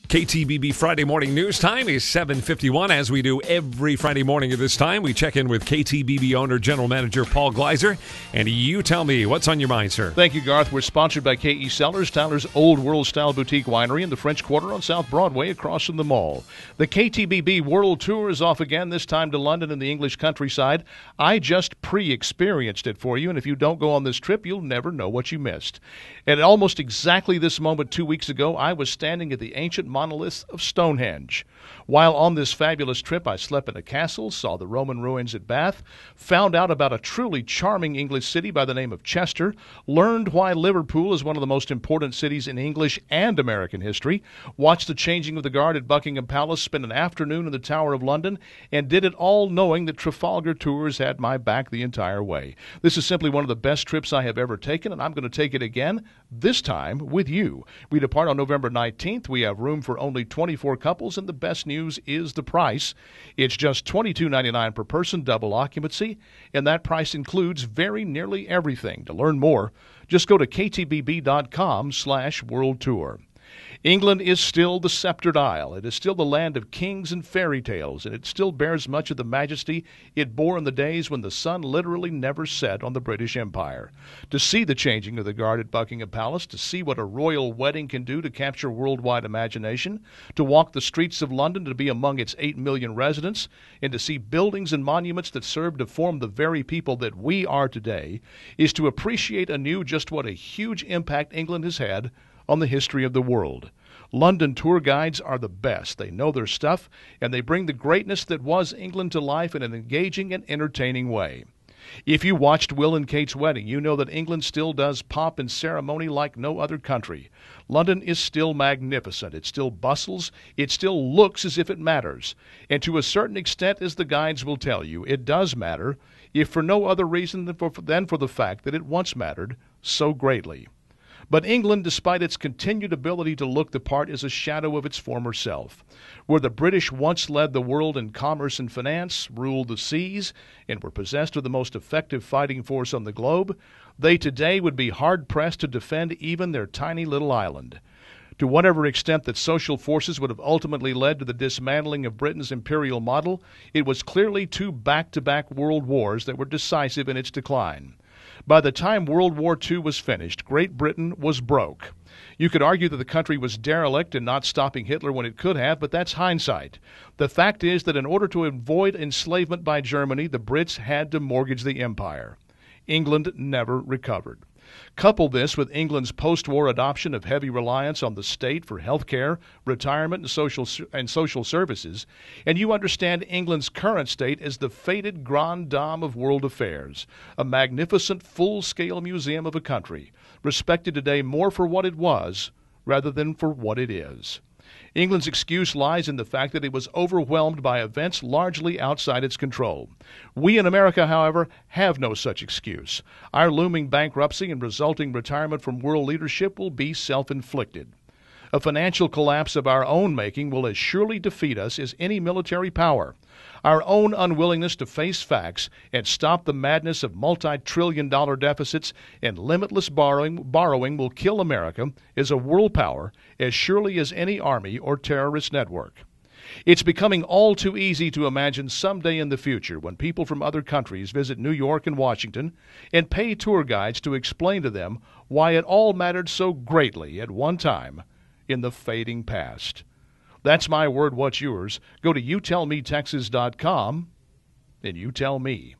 KTBB Friday morning news time is 7:51. As we do every Friday morning at this time, we check in with KTBB owner, General Manager Paul Gleiser. And you tell me, what's on your mind, sir? Thank you, Garth. We're sponsored by KE Cellars, Tyler's Old World-Style Boutique Winery in the French Quarter on South Broadway across from the mall. The KTBB World Tour is off again, this time to London and the English countryside. I just pre-experienced it for you, and if you don't go on this trip, you'll never know what you missed. At almost exactly this moment 2 weeks ago, I was standing at the ancient monoliths of Stonehenge. While on this fabulous trip, I slept in a castle, saw the Roman ruins at Bath, found out about a truly charming English city by the name of Chester, learned why Liverpool is one of the most important cities in English and American history, watched the changing of the guard at Buckingham Palace, spent an afternoon in the Tower of London, and did it all knowing that Trafalgar Tours had my back the entire way. This is simply one of the best trips I have ever taken, and I'm going to take it again, this time with you. We depart on November 19th. We have room for only 24 couples, and the best news is the price. It's just $22.99 per person, double occupancy, and that price includes very nearly everything. To learn more, just go to ktbb.com/world tour. England is still the sceptered isle. It is still the land of kings and fairy tales, and it still bears much of the majesty it bore in the days when the sun literally never set on the British Empire. To see the changing of the guard at Buckingham Palace, to see what a royal wedding can do to capture worldwide imagination, to walk the streets of London, to be among its 8 million residents, and to see buildings and monuments that serve to form the very people that we are today, is to appreciate anew just what a huge impact England has had on the history of the world. London tour guides are the best. They know their stuff, and they bring the greatness that was England to life in an engaging and entertaining way. If you watched Will and Kate's wedding, you know that England still does pomp and ceremony like no other country. London is still magnificent. It still bustles. It still looks as if it matters. And to a certain extent, as the guides will tell you, it does matter, if for no other reason than for the fact that it once mattered so greatly. But England, despite its continued ability to look the part, is a shadow of its former self. Where the British once led the world in commerce and finance, ruled the seas, and were possessed of the most effective fighting force on the globe, they today would be hard-pressed to defend even their tiny little island. To whatever extent that social forces would have ultimately led to the dismantling of Britain's imperial model, it was clearly two back-to-back world wars that were decisive in its decline. By the time World War II was finished, Great Britain was broke. You could argue that the country was derelict in not stopping Hitler when it could have, but that's hindsight. The fact is that in order to avoid enslavement by Germany, the Brits had to mortgage the empire. England never recovered. Couple this with England's post-war adoption of heavy reliance on the state for health care, retirement, and social services, and you understand England's current state as the fated grande dame of world affairs, a magnificent full-scale museum of a country, respected today more for what it was rather than for what it is. England's excuse lies in the fact that it was overwhelmed by events largely outside its control. We in America, however, have no such excuse. Our looming bankruptcy and resulting retirement from world leadership will be self-inflicted. A financial collapse of our own making will as surely defeat us as any military power. Our own unwillingness to face facts and stop the madness of multi-trillion-dollar deficits and limitless borrowing will kill America as a world power as surely as any army or terrorist network. It's becoming all too easy to imagine someday in the future when people from other countries visit New York and Washington and pay tour guides to explain to them why it all mattered so greatly at one time in the fading past. That's my word. What's yours? Go to youtellmetexas.com and you tell me.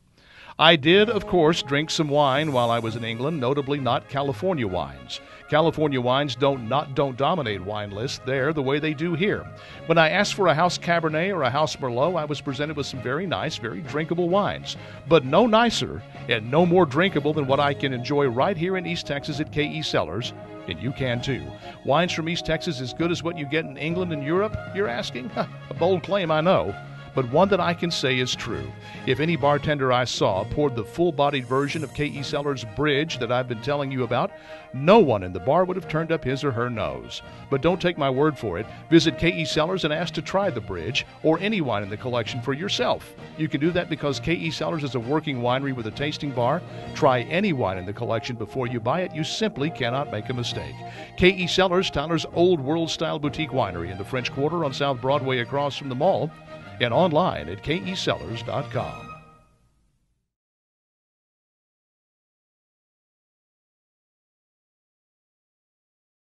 I did, of course, drink some wine while I was in England, notably not California wines. California wines don't dominate wine lists there the way they do here. When I asked for a house Cabernet or a house Merlot, I was presented with some very nice, very drinkable wines, but no nicer and no more drinkable than what I can enjoy right here in East Texas at KE Cellars, and you can too. Wines from East Texas as good as what you get in England and Europe, you're asking? A bold claim, I know. but one that I can say is true. If any bartender I saw poured the full-bodied version of K.E. Sellers' Bridge that I've been telling you about, no one in the bar would have turned up his or her nose. But don't take my word for it. Visit K.E. Sellers and ask to try the Bridge or any wine in the collection for yourself. You can do that because K.E. Sellers is a working winery with a tasting bar. Try any wine in the collection before you buy it. You simply cannot make a mistake. K.E. Sellers, Tyler's old world-style boutique winery in the French Quarter on South Broadway across from the mall, and online at kesellers.com.